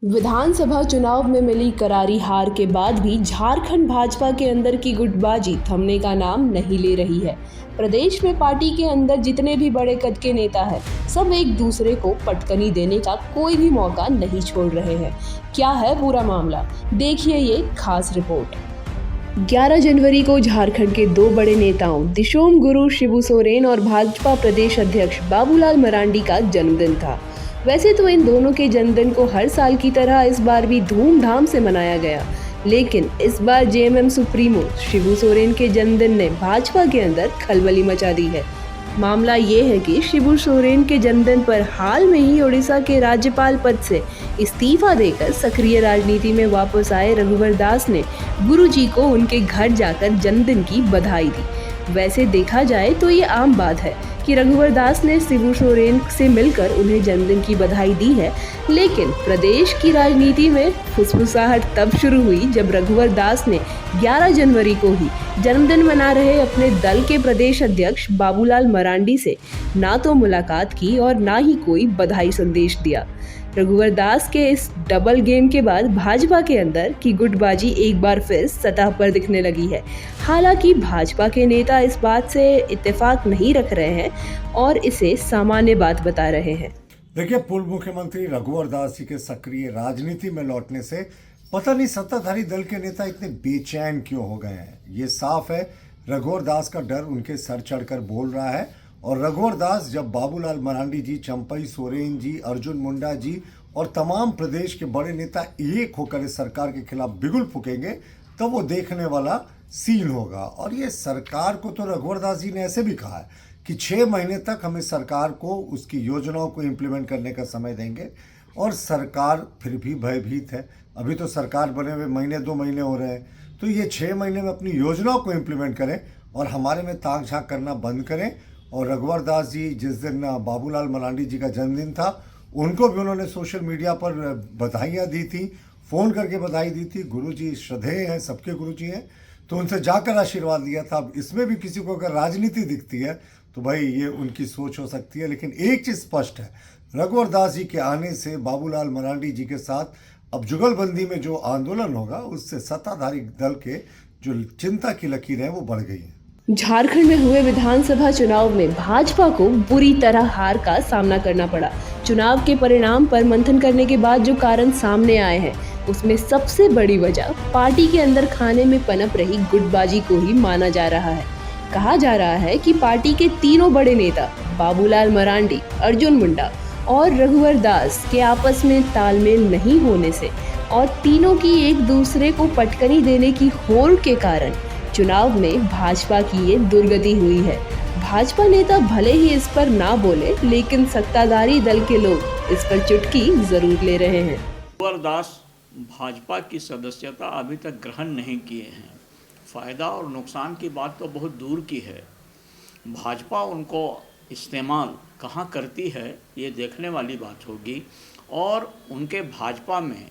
विधानसभा चुनाव में मिली करारी हार के बाद भी झारखंड भाजपा के अंदर की गुटबाजी थमने का नाम नहीं ले रही है। प्रदेश में पार्टी के अंदर जितने भी बड़े कद के नेता हैं, सब एक दूसरे को पटकनी देने का कोई भी मौका नहीं छोड़ रहे हैं। क्या है पूरा मामला, देखिए ये खास रिपोर्ट। 11 जनवरी को झारखंड के दो बड़े नेताओं दिशोम गुरु शिबू सोरेन और भाजपा प्रदेश अध्यक्ष बाबूलाल मरांडी का जन्मदिन था। वैसे तो इन दोनों के जन्मदिन को हर साल की तरह इस बार भी धूमधाम से मनाया गया, लेकिन इस बार जेएमएम सुप्रीमो शिबू सोरेन के जन्मदिन ने भाजपा के अंदर खलबली मचा दी है। मामला ये है कि शिबू सोरेन के जन्मदिन पर हाल में ही ओडिशा के राज्यपाल पद से इस्तीफा देकर सक्रिय राजनीति में वापस आए रघुवर दास ने गुरुजी को उनके घर जाकर जन्मदिन की बधाई दी। वैसे देखा जाए तो ये आम बात है कि रघुवर दास ने शिबू सोरेन से मिलकर उन्हें जन्मदिन की बधाई दी है, लेकिन प्रदेश की राजनीति में फुसफुसाहट तब शुरू हुई जब रघुवर दास ने 11 जनवरी को ही जन्मदिन मना रहे अपने दल के प्रदेश अध्यक्ष बाबूलाल मरांडी से ना तो मुलाकात की और ना ही कोई बधाई संदेश दिया। रघुवर दास के इस डबल गेम के बाद भाजपा के अंदर की गुटबाजी एक बार फिर सतह पर दिखने लगी है। हालांकि भाजपा के नेता इस बात से इत्तेफाक नहीं रख रहे हैं और इसे सामान्य बात बता रहे हैं। देखिए, पूर्व मुख्यमंत्री रघुवर दास जी के सक्रिय राजनीति में लौटने से पता नहीं सत्ताधारी दल के नेता इतने बेचैन क्यों हो गए हैं। ये साफ है, रघुवर दास का डर उनके सर चढ़कर बोल रहा है। और रघुवर दास जब बाबूलाल मरांडी जी, चंपई सोरेन जी, अर्जुन मुंडा जी और तमाम प्रदेश के बड़े नेता एक होकर इस सरकार के खिलाफ बिगुल फूकेंगे, तब वो देखने वाला सीन होगा। और ये सरकार को तो रघुवर दास जी ने ऐसे भी कहा है कि 6 महीने तक हम इस सरकार को उसकी योजनाओं को इम्प्लीमेंट करने का समय देंगे। और सरकार फिर भी भयभीत है। अभी तो सरकार बने हुए महीने 2 महीने हो रहे हैं, तो ये 6 महीने में अपनी योजनाओं को इम्प्लीमेंट करें और हमारे में ताक झांक करना बंद करें। और रघुवर दास जी जिस दिन बाबूलाल मरांडी जी का जन्मदिन था, उनको भी उन्होंने सोशल मीडिया पर बधाइयाँ दी थी, फ़ोन करके बधाई दी थी। गुरुजी श्रद्धेय हैं, सबके गुरुजी हैं, तो उनसे जाकर आशीर्वाद लिया था। अब इसमें भी किसी को अगर राजनीति दिखती है तो भाई ये उनकी सोच हो सकती है, लेकिन एक चीज़ स्पष्ट है, रघुवर दास जी के आने से बाबूलाल मरांडी जी के साथ अब जुगलबंदी में जो आंदोलन होगा, उससे सत्ताधारी दल के जो चिंता की लकीरें हैं वो बढ़ गई हैं। झारखंड में हुए विधानसभा चुनाव में भाजपा को बुरी तरह हार का सामना करना पड़ा। चुनाव के परिणाम पर मंथन करने के बाद जो कारण सामने आए हैं, उसमें सबसे बड़ी वजह पार्टी के अंदर खाने में पनप रही गुटबाजी को ही माना जा रहा है। कहा जा रहा है कि पार्टी के तीनों बड़े नेता बाबूलाल मरांडी, अर्जुन मुंडा और रघुवर दास के आपस में तालमेल नहीं होने से और तीनों की एक दूसरे को पटकनी देने की होड़ के कारण चुनाव में भाजपा की ये दुर्गति हुई है। भाजपा नेता भले ही इस पर ना बोले, लेकिन सत्ताधारी दल के लोग इस पर चुटकी जरूर ले रहे हैं। रघुवर दास भाजपा की सदस्यता अभी तक ग्रहण नहीं किए हैं। फ़ायदा और नुकसान की बात तो बहुत दूर की है। भाजपा उनको इस्तेमाल कहाँ करती है, ये देखने वाली बात होगी। और उनके भाजपा में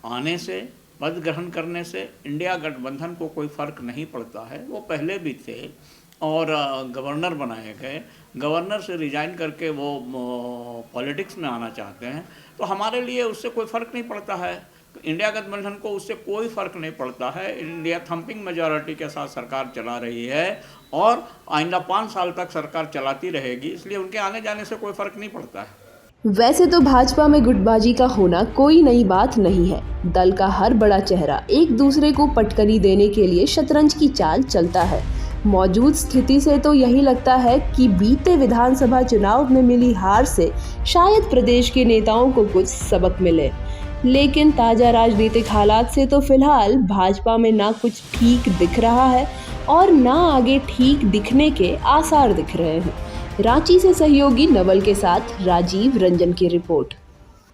आने से, पद ग्रहण करने से इंडिया गठबंधन को कोई फ़र्क नहीं पड़ता है। वो पहले भी थे और गवर्नर बनाए गए, गवर्नर से रिजाइन करके वो पॉलिटिक्स में आना चाहते हैं, तो हमारे लिए उससे कोई फ़र्क नहीं पड़ता है। इंडिया गठबंधन को उससे कोई फ़र्क नहीं पड़ता है। इंडिया थंपिंग मेजॉरिटी के साथ सरकार चला रही है और आइंदा 5 साल तक सरकार चलाती रहेगी, इसलिए उनके आने जाने से कोई फ़र्क नहीं पड़ता है। वैसे तो भाजपा में गुटबाजी का होना कोई नई बात नहीं है। दल का हर बड़ा चेहरा एक दूसरे को पटकनी देने के लिए शतरंज की चाल चलता है। मौजूद स्थिति से तो यही लगता है कि बीते विधानसभा चुनाव में मिली हार से शायद प्रदेश के नेताओं को कुछ सबक मिले, लेकिन ताज़ा राजनीतिक हालात से तो फिलहाल भाजपा में ना कुछ ठीक दिख रहा है और ना आगे ठीक दिखने के आसार दिख रहे हैं। रांची से सहयोगी नवल के साथ राजीव रंजन की रिपोर्ट।